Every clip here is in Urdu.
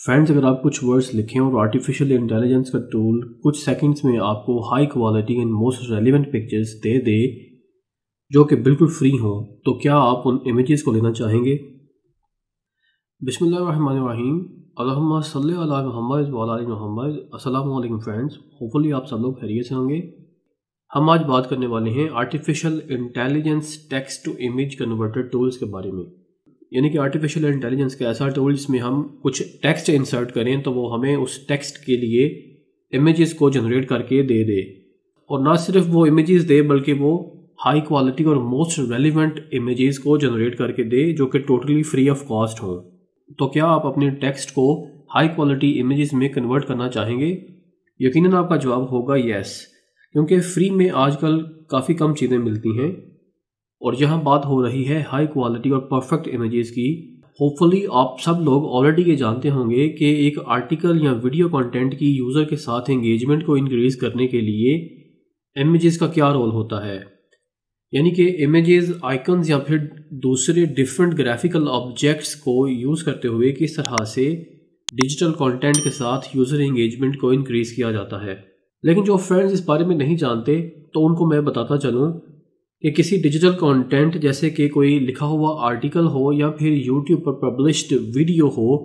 فرینڈز، اگر آپ کچھ ورڈز لکھیں اور آرٹیفیشیل انٹیلیجنس کا ٹول کچھ سیکنڈز میں آپ کو high quality and most relevant pictures دے دے جو کہ بالکل فری ہوں، تو کیا آپ ان امیجز کو لینا چاہیں گے؟ بسم اللہ الرحمن الرحیم، اللہم صلی علی محمد وعلی آل محمد۔ السلام علیکم فرینڈز، ہوپفلی آپ سب لوگ خیریت سے ہوں گے۔ ہم آج بات کرنے والے ہیں artificial intelligence text to image converter tools کے بارے میں، یعنی کہ آرٹیفیشیل انٹیلیجنس کا ایسا ٹول جس میں ہم کچھ ٹیکسٹ انسرٹ کریں تو وہ ہمیں اس ٹیکسٹ کے لیے امیجز کو جنریٹ کر کے دے دے، اور نہ صرف وہ امیجز دے بلکہ وہ ہائی کوالٹی اور موسٹ ریلیونٹ امیجز کو جنریٹ کر کے دے جو کہ ٹوٹلی فری آف کاسٹ ہوں۔ تو کیا آپ اپنے ٹیکسٹ کو ہائی کوالٹی امیجز میں کنورٹ کرنا چاہیں گے؟ یقیناً آپ کا جواب ہوگا یس، کیونکہ فری میں آج کل کافی کم چیزیں ملتی ہیں، اور یہاں بات ہو رہی ہے ہائی کوالٹی اور پرفیکٹ امیجز کی۔ ہوپفلی آپ سب لوگ آلریڈی یہ جانتے ہوں گے کہ ایک آرٹیکل یا ویڈیو کنٹینٹ کی یوزر کے ساتھ انگیجمنٹ کو انکریز کرنے کے لیے امیجز کا کیا رول ہوتا ہے، یعنی کہ امیجز، آئیکنز یا پھر دوسرے ڈیفرنٹ گرافیکل آبجیکٹس کو یوز کرتے ہوئے کس طرح سے ڈیجیٹل کنٹینٹ کے ساتھ یوزر انگیجمنٹ کو انکریز کیا جاتا ہے۔ لیکن جو فرینڈز اس بارے میں نہیں جانتے تو ان کو میں بتاتا چلوں کہ کسی ڈیجیٹل کنٹینٹ جیسے کہ کوئی لکھا ہوا آرٹیکل ہو یا پھر یوٹیوب پر پبلشڈ ویڈیو ہو،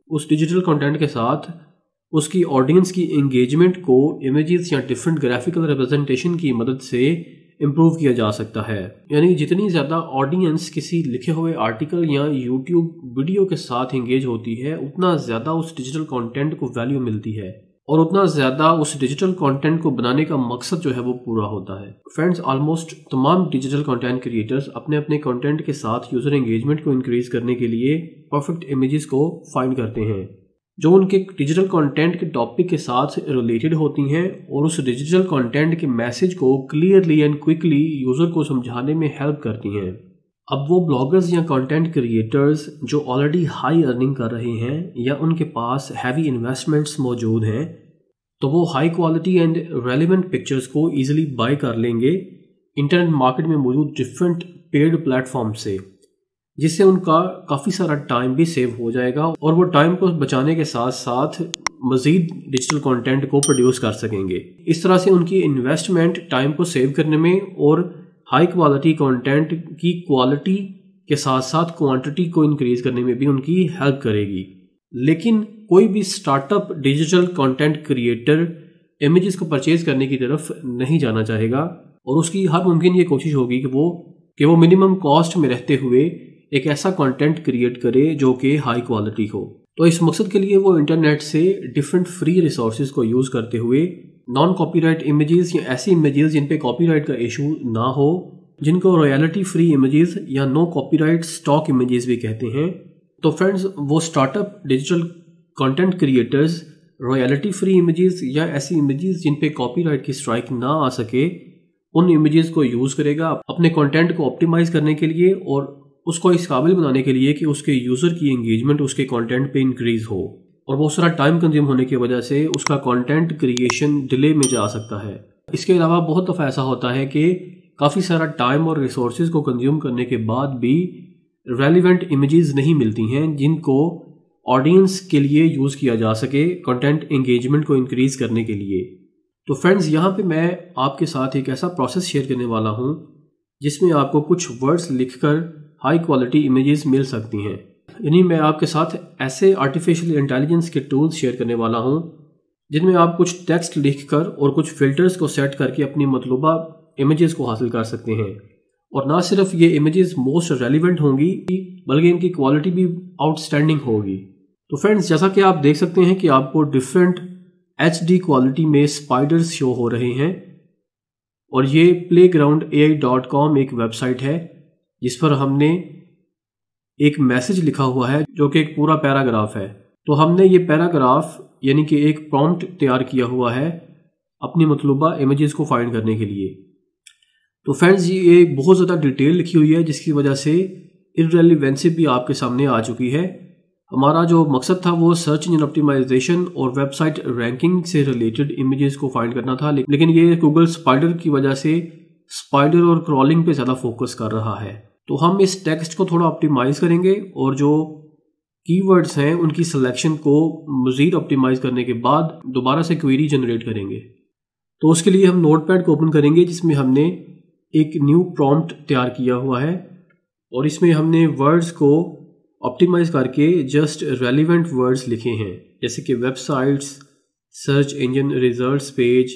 اس ڈیجیٹل کنٹینٹ کے ساتھ اس کی آڈینس کی انگیجمنٹ کو امیجز یا ڈیفرنٹ گرافیکل ریپرزنٹیشن کی مدد سے امپروو کیا جا سکتا ہے۔ یعنی جتنی زیادہ آڈینس کسی لکھے ہوئے آرٹیکل یا یوٹیوب ویڈیو کے ساتھ انگیج ہوتی ہے، اتنا زیادہ اس ڈیجیٹل کنٹینٹ کو ویلیو ملتی ہے، اور اتنا زیادہ اس ڈیجیٹل کنٹینٹ کو بنانے کا مقصد جو ہے وہ پورا ہوتا ہے۔ فرینڈز، آلموسٹ تمام ڈیجیٹل کنٹینٹ کریٹرز اپنے اپنے کنٹینٹ کے ساتھ یوزر انگیجمنٹ کو انکریز کرنے کے لیے پرفیکٹ امیجز کو فائنڈ کرتے ہیں جو ان کے ڈیجیٹل کنٹینٹ کے ٹاپک کے ساتھ ریلیٹڈ ہوتی ہیں، اور اس ڈیجیٹل کنٹینٹ کے میسج کو کلیئرلی اینڈ کوئکلی یوزر کو سمجھانے میں ہیلپ کرتی ہیں۔ اب وہ بلاگرز یا کنٹینٹ کریٹرز جو آلریڈی ہائی ارننگ کر رہے ہیں یا ان کے پاس ہیوی انویسٹمنٹس موجود ہیں، تو وہ high quality and relevant pictures کو ایزیلی بائی کر لیں گے انٹرنیٹ مارکیٹ میں موجود ڈفرینٹ پیڈ پلیٹ فارم سے، جس سے ان کا کافی سارا ٹائم بھی سیو ہو جائے گا، اور وہ ٹائم کو بچانے کے ساتھ ساتھ مزید ڈیجیٹل کنٹینٹ کو پروڈیوس کر سکیں گے۔ اس طرح سے ان کی انویسٹمنٹ ٹائم کو سیو کرنے میں اور ہائی کوالٹی کنٹینٹ کی کوالٹی کے ساتھ ساتھ کوانٹٹی کو انکریز کرنے میں بھی ان کی ہیلپ کرے گی۔ لیکن کوئی بھی سٹارٹ اپ ڈیجیٹل کنٹینٹ کریٹر امیجز کو پرچیز کرنے کی طرف نہیں جانا چاہے گا، اور اس کی ہر ممکن یہ کوشش ہوگی کہ وہ منیمم کاسٹ میں رہتے ہوئے ایک ایسا کنٹینٹ کریٹ کرے جو کہ ہائی کوالٹی ہو۔ تو اس مقصد کے لیے وہ انٹرنیٹ سے ڈیفرنٹ فری ریسورسز کو یوز کرتے ہوئے نان کاپی رائٹ امیجز یا ایسی امیجز جن پہ کاپی رائٹ کا ایشو نہ ہو، جن کو رائلٹی فری امیجز یا نو کاپی رائٹ اسٹاک امیجز بھی کہتے ہیں، تو فرینڈز وہ start up digital content creators royalty free images یا ایسی امیجز جن پہ کاپی رائٹ کی اسٹرائک نہ آ سکے، ان امیجز کو یوز کرے گا اپنے کنٹینٹ کو آپٹیمائز کرنے کے لیے، اور اس کو اس قابل بنانے کے لیے کہ اس کے یوزر کی انگیجمنٹ اس کے کنٹینٹ پہ انکریز ہو، اور بہت سارا ٹائم کنزیوم ہونے کی وجہ سے اس کا کنٹینٹ کریشن ڈیلے میں جا سکتا ہے۔ اس کے علاوہ بہت دفعہ ایسا ہوتا ہے کہ کافی سارا ٹائم اور ریسورسز کو کنزیوم کرنے کے بعد بھی ریلیونٹ امیجز نہیں ملتی ہیں جن کو آڈینس کے لیے یوز کیا جا سکے کنٹینٹ انگیجمنٹ کو انکریز کرنے کے لیے۔ تو فرینڈز، یہاں پہ میں آپ کے ساتھ ایک ایسا پروسیس شیئر کرنے والا ہوں جس میں آپ کو کچھ ورڈز لکھ کر ہائی کوالٹی امیجز مل سکتی ہیں۔ یعنی میں آپ کے ساتھ ایسے آرٹیفیشیل انٹیلیجنس کے ٹولز شیئر کرنے والا ہوں جن میں آپ کچھ ٹیکسٹ لکھ کر اور کچھ فلٹرز کو سیٹ کر کے اپنی مطلوبہ امیجز کو حاصل کر سکتے ہیں، اور نہ صرف یہ امیجز موسٹ ریلیونٹ ہوں گی بلکہ ان کی کوالٹی بھی آؤٹ اسٹینڈنگ ہوگی۔ تو فرینڈز، جیسا کہ آپ دیکھ سکتے ہیں کہ آپ کو ڈیفرنٹ HD کوالٹی میں اسپائڈرز شو ہو رہے ہیں، اور یہ playgroundai.com ایک ویب سائٹ ہے جس پر ہم نے ایک میسج لکھا ہوا ہے جو کہ ایک پورا پیراگراف ہے۔ تو ہم نے یہ پیراگراف یعنی کہ ایک پرومپٹ تیار کیا ہوا ہے اپنی مطلوبہ امیجز کو فائنڈ کرنے کے لیے۔ تو فرینڈز، یہ بہت زیادہ ڈیٹیل لکھی ہوئی ہے جس کی وجہ سے irrelevancy بھی آپ کے سامنے آ چکی ہے۔ ہمارا جو مقصد تھا وہ سرچ انجن آپٹیمائزیشن اور ویب سائٹ رینکنگ سے ریلیٹڈ امیجز کو فائنڈ کرنا تھا، لیکن یہ گوگل اسپائڈر کی وجہ سے اسپائڈر اور کرالنگ پہ زیادہ فوکس کر رہا ہے۔ تو ہم اس ٹیکسٹ کو تھوڑا آپٹیمائز کریں گے، اور جو کی ورڈز ہیں ان کی سلیکشن کو مزید آپٹیمائز کرنے کے بعد دوبارہ سے کوئری جنریٹ کریں گے۔ تو اس کے لیے ہم نوٹ پیڈ کو اوپن کریں گے جس میں ہم نے ایک نیو پرومپٹ تیار کیا ہوا ہے، اور اس میں ہم نے ورڈز کو آپٹیمائز کر کے جسٹ ریلیونٹ ورڈز لکھے ہیں، جیسے کہ web sites, search engine results page,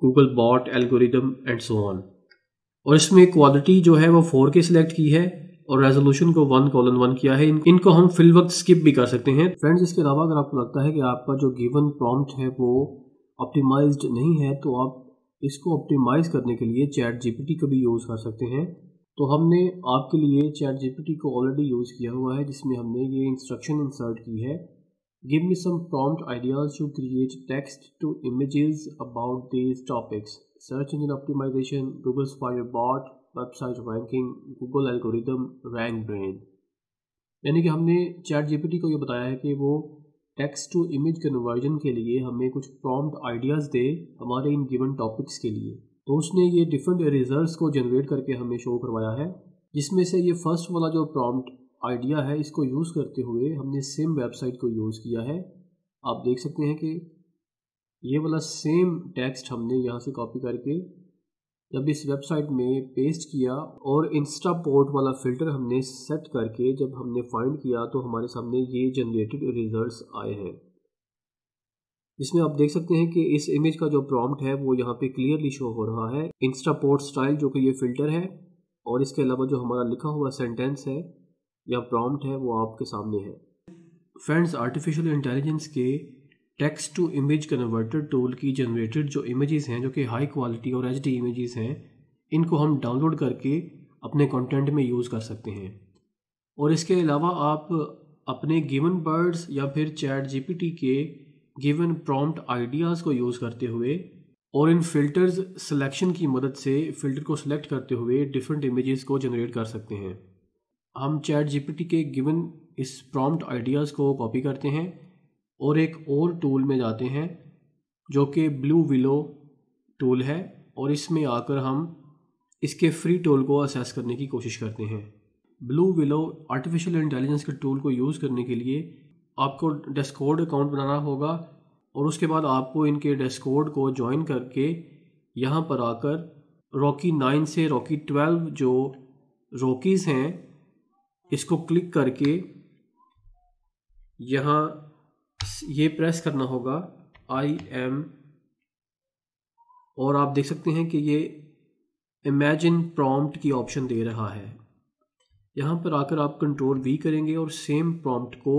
Google bot algorithm and so on. اور اس میں کوالٹی جو ہے وہ 4K سلیکٹ کی ہے اور ریزولوشن کو 1:1 کیا ہے۔ ان کو ہم فی الوقت اسکپ بھی کر سکتے ہیں۔ فرینڈز، اس کے علاوہ اگر آپ کو لگتا ہے کہ آپ کا جو گیون پرومپٹ ہے وہ آپٹیمائزڈ نہیں ہے تو آپ اس کو آپٹیمائز کرنے کے لیے چیٹ GPT کا بھی یوز کر سکتے ہیں۔ تو ہم نے آپ کے لیے چیٹ GPT کو آلریڈی یوز کیا ہوا ہے، جس میں ہم نے یہ انسٹرکشن انسرٹ کی ہے: Give me some prompt ideas to create text to images about these topics: search engine optimization, Google's Firebot, website ranking, Google algorithm, RankBrain۔ یعنی کہ ہم نے چیٹ GPT کو یہ بتایا ہے کہ وہ ٹیکسٹ ٹو امیج کنورژن کے لیے ہمیں کچھ پرومپٹ آئیڈیاز دے ہمارے ان گیون ٹاپکس کے لیے۔ تو اس نے یہ ڈفرینٹ ریزلٹس کو جنریٹ کر کے ہمیں شو کروایا ہے، جس میں سے یہ فرسٹ والا جو پرومپٹ آئیڈیا ہے اس کو یوز کرتے ہوئے ہم نے سیم ویب سائٹ کو یوز کیا ہے۔ آپ دیکھ سکتے ہیں کہ یہ والا سیم ٹیکسٹ ہم نے یہاں سے کاپی کر کے جب اس ویب سائٹ میں پیسٹ کیا اور انسٹا پورٹ والا فلٹر ہم نے سیٹ کر کے جب ہم نے فائنڈ کیا تو ہمارے سامنے یہ جنریٹڈ ریزلٹس آئے ہیں، جس میں آپ دیکھ سکتے ہیں کہ اس امیج کا جو پرومپٹ ہے وہ یہاں پہ کلیئرلی شو ہو رہا ہے، انسٹا پورٹ سٹائل، جو کہ یہ فلٹر ہے، اور اس کے علاوہ جو ہمارا لکھا ہوا سینٹینس ہے یا پرومپٹ ہے وہ آپ کے سامنے ہے۔ فرینڈز، آرٹیفیشل انٹیلیجنس کے text to image converter tool کی جنریٹڈ جو امیجز ہیں جو کہ ہائی کوالٹی اور HD امیجز ہیں، ان کو ہم ڈاؤن لوڈ کر کے اپنے کنٹینٹ میں یوز کر سکتے ہیں۔ اور اس کے علاوہ آپ اپنے گیون برڈز یا پھر چیٹ GPT کے گیون پرومپٹ آئیڈیاز کو یوز کرتے ہوئے اور ان فلٹرز سلیکشن کی مدد سے فلٹر کو سلیکٹ کرتے ہوئے ڈفرینٹ امیجز کو جنریٹ کر سکتے ہیں۔ ہم چیٹ GPT کے گیون اس پرومپٹ آئیڈیاز کو کاپی کرتے ہیں اور ایک اور ٹول میں جاتے ہیں جو کہ بلو ویلو ٹول ہے، اور اس میں آ کر ہم اس کے فری ٹول کو اسیس کرنے کی کوشش کرتے ہیں۔ بلو ویلو آرٹیفیشل انٹیلیجنس کے ٹول کو یوز کرنے کے لیے آپ کو ڈسکورڈ اکاؤنٹ بنانا ہوگا، اور اس کے بعد آپ کو ان کے ڈسکورڈ کو جوائن کر کے یہاں پر آ کر روکی 9 سے روکی 12 جو روکیز ہیں اس کو کلک کر کے یہاں یہ پریس کرنا ہوگا I am، اور آپ دیکھ سکتے ہیں کہ یہ امیجن پرومپٹ کی آپشن دے رہا ہے۔ یہاں پر آ کر آپ Ctrl+V کریں گے اور سیم پرومپٹ کو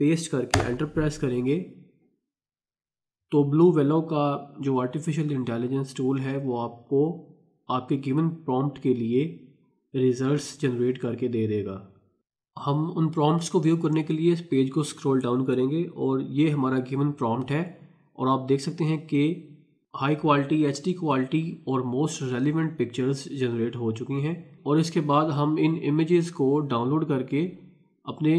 پیسٹ کر کے انٹر پریس کریں گے تو بلو ویلو کا جو آرٹیفیشل انٹیلیجنس ٹول ہے وہ آپ کو آپ کے گیون پرومپٹ کے لیے ریزلٹس جنریٹ کر کے دے دے گا۔ ہم ان پرومپٹس کو ویو کرنے کے لیے اس پیج کو اسکرول ڈاؤن کریں گے اور یہ ہمارا گیون پرومپٹ ہے، اور آپ دیکھ سکتے ہیں کہ ہائی کوالٹی HD کوالٹی اور موسٹ ریلیونٹ پکچرز جنریٹ ہو چکی ہیں، اور اس کے بعد ہم ان امیجز کو ڈاؤن لوڈ کر کے اپنے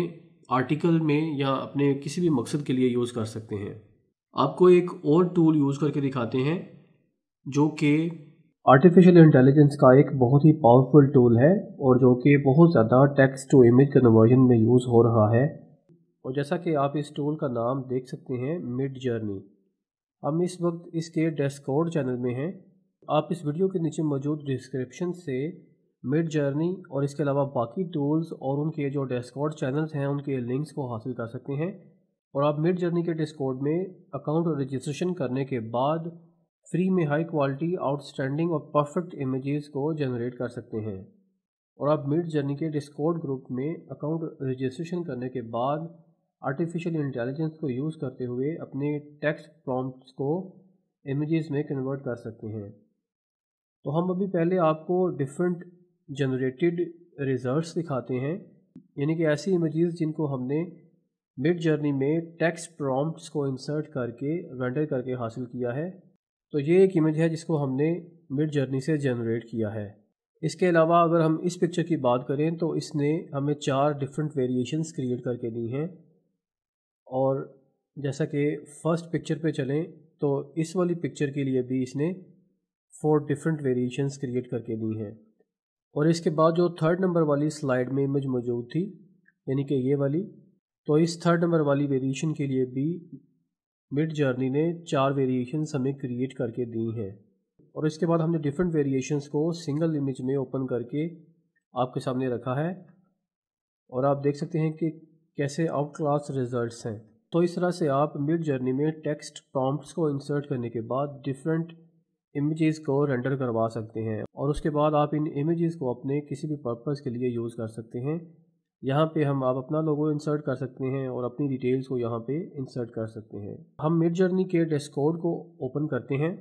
آرٹیکل میں یا اپنے کسی بھی مقصد کے لیے یوز کر سکتے ہیں۔ آپ کو ایک اور ٹول یوز کر کے دکھاتے ہیں جو کہ آرٹیفیشل انٹیلیجنس کا ایک بہت ہی پاورفل ٹول ہے اور جو کہ بہت زیادہ ٹیکسٹ ٹو امیج کنورژن میں یوز ہو رہا ہے، اور جیسا کہ آپ اس ٹول کا نام دیکھ سکتے ہیں مڈ جرنی۔ ہم اس وقت اس کے ڈسکورڈ چینل میں ہیں۔ آپ اس ویڈیو کے نیچے موجود ڈسکرپشن سے مڈ جرنی اور اس کے علاوہ باقی ٹولز اور ان کے جو ڈسکورڈ چینلز ہیں ان کے لنکس کو حاصل کر سکتے ہیں، اور آپ مڈ جرنی کے ڈسکورڈ میں اکاؤنٹ رجسٹریشن کرنے کے بعد فری میں ہائی کوالٹی آؤٹ اسٹینڈنگ اور پرفیکٹ امیجز کو جنریٹ کر سکتے ہیں۔ اور آپ مڈ جرنی کے ڈسکورڈ گروپ میں اکاؤنٹ رجسٹریشن کرنے کے بعد آرٹیفیشل انٹیلیجنس کو یوز کرتے ہوئے اپنے ٹیکسٹ پرومپٹس کو امیجز میں کنورٹ کر سکتے ہیں۔ تو ہم ابھی پہلے آپ کو ڈفرینٹ جنریٹڈ ریزلٹس دکھاتے ہیں، یعنی کہ ایسی امیجز جن کو ہم نے مڈ جرنی میں ٹیکسٹ پرومپٹس کو انسرٹ کر کے رینڈر کر کے حاصل کیا ہے۔ تو یہ ایک امیج ہے جس کو ہم نے مڈ جرنی سے جنریٹ کیا ہے۔ اس کے علاوہ اگر ہم اس پکچر کی بات کریں تو اس نے ہمیں 4 ڈفرینٹ ویریشنز کریٹ کر کے دی ہیں، اور جیسا کہ فرسٹ پکچر پہ چلیں تو اس والی پکچر کے لیے بھی اس نے 4 ڈفرینٹ ویریشنز کریٹ کر کے دی ہیں، اور اس کے بعد جو 3rd نمبر والی سلائیڈ میں امیج موجود تھی یعنی کہ یہ والی، تو اس 3rd نمبر والی ویریشن کے لیے بھی مڈ جرنی نے 4 ویریشنز ہمیں کریٹ کر کے دی ہیں، اور اس کے بعد ہم نے ڈفرینٹ ویریشنز کو سنگل امیج میں اوپن کر کے آپ کے سامنے رکھا ہے، اور آپ دیکھ سکتے ہیں کہ کیسے آؤٹ کلاس ریزلٹس ہیں۔ تو اس طرح سے آپ مڈ جرنی میں ٹیکسٹ پرومپٹس کو انسرٹ کرنے کے بعد ڈفرینٹ امیجز کو رینڈر کروا سکتے ہیں، اور اس کے بعد آپ ان امیجز کو اپنے کسی بھی پرپس کے لیے یوز کر سکتے ہیں۔ یہاں پہ آپ اپنا لوگو انسرٹ کر سکتے ہیں اور اپنی ڈیٹیلز کو یہاں پہ انسرٹ کر سکتے ہیں۔ ہم مڈ جرنی کے ڈیسکورڈ کو اوپن کرتے ہیں،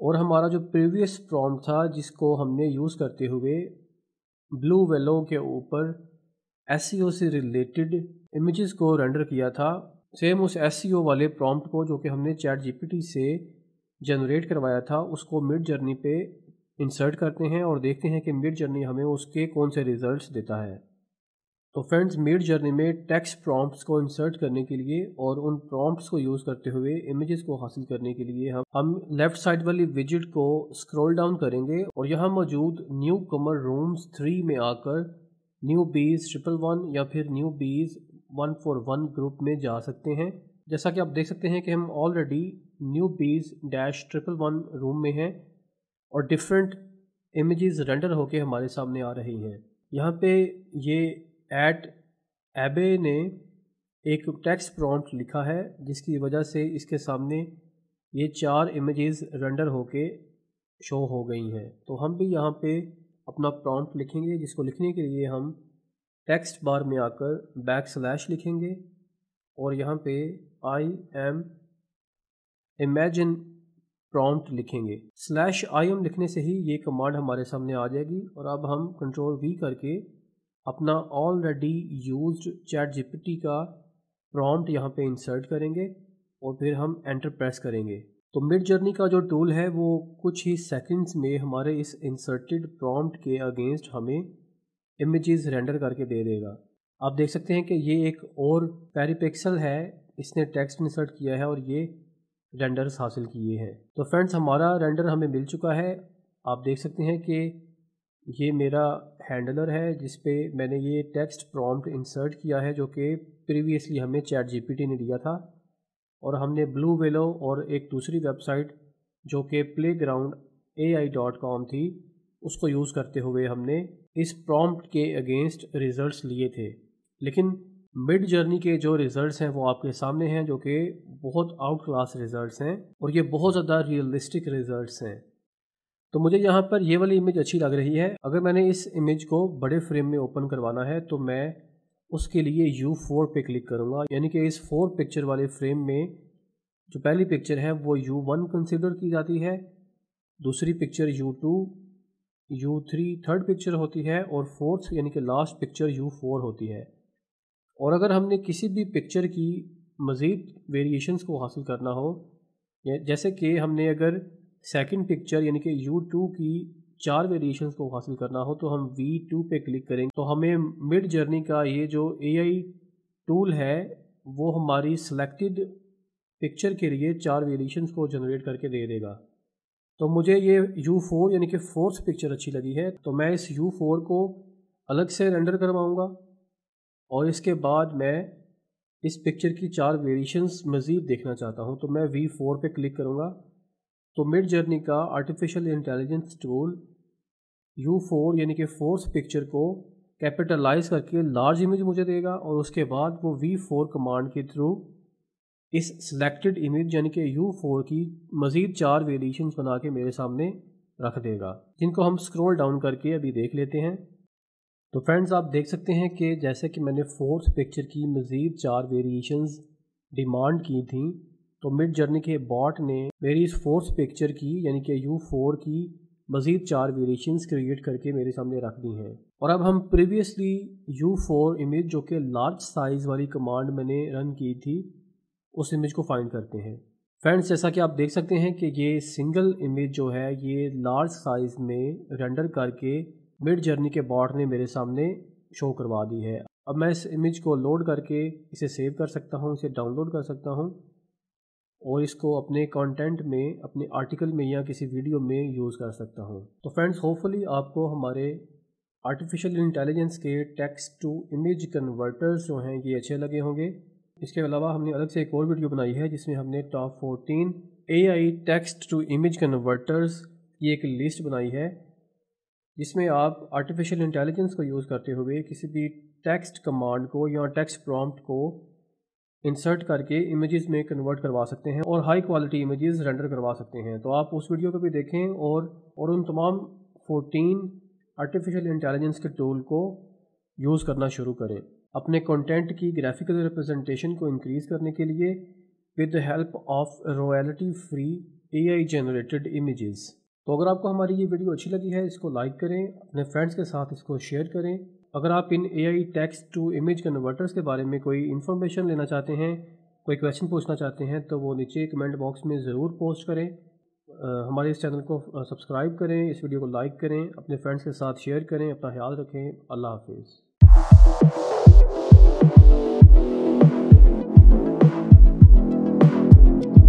اور ہمارا جو پریویس پرومپٹ تھا جس کو ہم نے یوز کرتے ہوئے بلو ویلو کے اوپر SEO سے ریلیٹڈ امیجز کو رینڈر کیا تھا، سیم اس SEO والے پرومپٹ کو جو کہ ہم نے چیٹ GPT سے جنریٹ کروایا تھا اس کو مڈ جرنی پہ انسرٹ کرتے ہیں اور دیکھتے ہیں کہ مڈ جرنی ہمیں اس کے کون سے ریزلٹس دیتا ہے۔ تو فرینڈز، مڈ جرنی میں ٹیکسٹ پرومپٹس کو انسرٹ کرنے کے لیے اور ان پرومپٹس کو یوز کرتے ہوئے امیجز کو حاصل کرنے کے لیے ہم لیفٹ سائڈ والی ویجٹ کو اسکرول ڈاؤن کریں گے، اور یہاں موجود نیو کمر رومز 3 میں آ کر نیو بیز 111 یا پھر نیو بیز 141 گروپ میں جا سکتے ہیں۔ جیسا کہ آپ دیکھ سکتے ہیں کہ ہم آلریڈی نیو بیز -111 روم میں ہیں، اور ڈفرینٹ امیجز رینڈر ہو کے ہمارے سامنے آ رہی ہیں۔ یہاں پہ یہ ایبے نے ایک ٹیکسٹ پرومپٹ لکھا ہے جس کی وجہ سے اس کے سامنے یہ 4 امیجز رینڈر ہو کے شو ہو گئی ہیں۔ تو ہم بھی یہاں پہ اپنا پرومپٹ لکھیں گے، جس کو لکھنے کے لیے ہم ٹیکسٹ بار میں آ کر / لکھیں گے، اور یہاں پہ I am imagine پرومپٹ لکھیں گے۔ /im لکھنے سے ہی یہ کمانڈ ہمارے سامنے آ جائے گی، اور اب ہم Ctrl+V کر کے اپنا آلریڈی یوزڈ چیٹ GPT کا پرومپٹ یہاں پہ انسرٹ کریں گے، اور پھر ہم انٹر پریس کریں گے۔ تو مڈ جرنی کا جو ٹول ہے وہ کچھ ہی سیکنڈز میں ہمارے اس انسرٹڈ پرومپٹ کے اگینسٹ ہمیں امیجز رینڈر کر کے دے گا۔ آپ دیکھ سکتے ہیں کہ یہ ایک اور پیری پکسل ہے، اس نے ٹیکسٹ انسرٹ کیا ہے اور یہ رینڈرز حاصل کیے ہیں۔ تو فرینڈز، ہمارا رینڈر ہمیں مل چکا ہے۔ آپ دیکھ سکتے ہیں کہ یہ میرا ہینڈلر ہے جس پہ میں نے یہ ٹیکسٹ پرومپٹ انسرٹ کیا ہے، جو کہ پریویسلی ہمیں چیٹ GPT نے دیا تھا، اور ہم نے بلو ویلو اور ایک دوسری ویب سائٹ جو کہ playgroundai.com تھی اس کو یوز کرتے ہوئے ہم نے اس پرومپٹ کے اگینسٹ ریزلٹس لیے تھے۔ لیکن مڈ جرنی کے جو ریزلٹس ہیں وہ آپ کے سامنے ہیں، جو کہ بہت آؤٹ کلاس ریزلٹس ہیں، اور یہ بہت زیادہ ریئلسٹک ریزلٹس ہیں۔ تو مجھے یہاں پر یہ والی امیج اچھی لگ رہی ہے۔ اگر میں نے اس امیج کو بڑے فریم میں اوپن کروانا ہے تو میں اس کے لیے U4 پہ کلک کروں گا، یعنی کہ اس 4 پکچر والے فریم میں جو پہلی پکچر ہے وہ U1 کنسیڈر کی جاتی ہے، دوسری picture U2، U3 third picture ہوتی ہے، اور فورتھ یعنی کہ لاسٹ پکچر U4 ہوتی ہے۔ اور اگر ہم نے کسی بھی پکچر کی مزید ویریشنز کو حاصل کرنا ہو، جیسے کہ ہم نے اگر سیکنڈ پکچر یعنی کہ U2 کی 4 ویریشنز کو حاصل کرنا ہو تو ہم V2 پہ کلک کریں گے، تو ہمیں مڈ جرنی کا یہ جو AI ٹول ہے وہ ہماری سلیکٹڈ پکچر کے لیے 4 ویریشنز کو جنریٹ کر کے دے گا۔ تو مجھے یہ U4 یعنی کہ فورتھ پکچر اچھی لگی ہے، تو میں اس U4 کو الگ سے رینڈر کرواؤں گا، اور اس کے بعد میں اس پکچر کی 4 ویریشنز مزید دیکھنا چاہتا ہوں، تو میں V4 پہ کلک کروں گا۔ تو مڈ جرنی کا آرٹیفیشل انٹیلیجنس ٹول U4 یعنی کہ فورتھ پکچر کو کیپٹلائز کر کے لارج امیج مجھے دے گا، اور اس کے بعد وہ V4 کمانڈ کے تھرو اس سلیکٹڈ امیج یعنی کہ U4 کی مزید 4 ویریشنز بنا کے میرے سامنے رکھ دے گا، جن کو ہم سکرول ڈاؤن کر کے ابھی دیکھ لیتے ہیں۔ تو فرینڈز، آپ دیکھ سکتے ہیں کہ جیسے کہ میں نے فورتھ پکچر کی مزید 4 ویریشنز ڈیمانڈ کی تھیں، تو مڈ جرنی کے باٹ نے میری اس فورتھ پکچر کی یعنی کہ U4 کی مزید 4 ویریشنز کریٹ کر کے میرے سامنے رکھ دی ہیں۔ اور اب ہم پریویسلی U4 امیج جو کہ لارج سائز والی کمانڈ میں نے رن کی تھی اس امیج کو فائنڈ کرتے ہیں۔ فرینڈز، جیسا کہ آپ دیکھ سکتے ہیں کہ یہ سنگل امیج جو ہے یہ لارج سائز میں رینڈر کر کے مڈ جرنی کے باٹ نے میرے سامنے شو کروا دی ہے۔ اب میں اس امیج کو لوڈ کر کے اسے سیو کر سکتا ہوں، اسے ڈاؤن لوڈ کر سکتا ہوں، اور اس کو اپنے کانٹینٹ میں، اپنے آرٹیکل میں یا کسی ویڈیو میں یوز کر سکتا ہوں۔ تو فرینڈز، ہوپ فلی آپ کو ہمارے آرٹیفیشل انٹیلیجنس کے ٹیکسٹ ٹو امیج کنورٹرز جو ہیں یہ اچھے لگے ہوں گے۔ اس کے علاوہ ہم نے الگ سے ایک اور ویڈیو بنائی ہے جس میں ہم نے top 14 AI text to image converters کی ایک لسٹ بنائی ہے، جس میں آپ آرٹیفیشل انٹیلیجنس کو یوز کرتے ہوئے کسی بھی ٹیکسٹ کمانڈ کو یا ٹیکسٹ پرومپٹ کو انسرٹ کر کے امیجز میں کنورٹ کروا سکتے ہیں اور ہائی کوالٹی امیجز رینڈر کروا سکتے ہیں۔ تو آپ اس ویڈیو کو بھی دیکھیں اور ان تمام 14 آرٹیفیشل انٹیلیجنس کے ٹول کو یوز کرنا شروع کریں اپنے کنٹینٹ کی گرافیکل ریپرزنٹیشن کو انکریز کرنے کے لیے with the help of royalty free AI generated images. تو اگر آپ کو ہماری یہ ویڈیو اچھی لگی ہے اس کو لائک کریں، اپنے فرینڈس کے ساتھ اس کو شیئر کریں۔ اگر آپ ان AI text to image converters کے بارے میں کوئی انفارمیشن لینا چاہتے ہیں، کوئی کویشچن پوچھنا چاہتے ہیں تو وہ نیچے کمنٹ باکس میں ضرور پوسٹ کریں۔ ہمارے اس چینل کو سبسکرائب کریں، اس ویڈیو کو لائک کریں، اپنے فرینڈس کے ساتھ شیئر کریں۔ اپنا خیال رکھیں۔ اللہ حافظ۔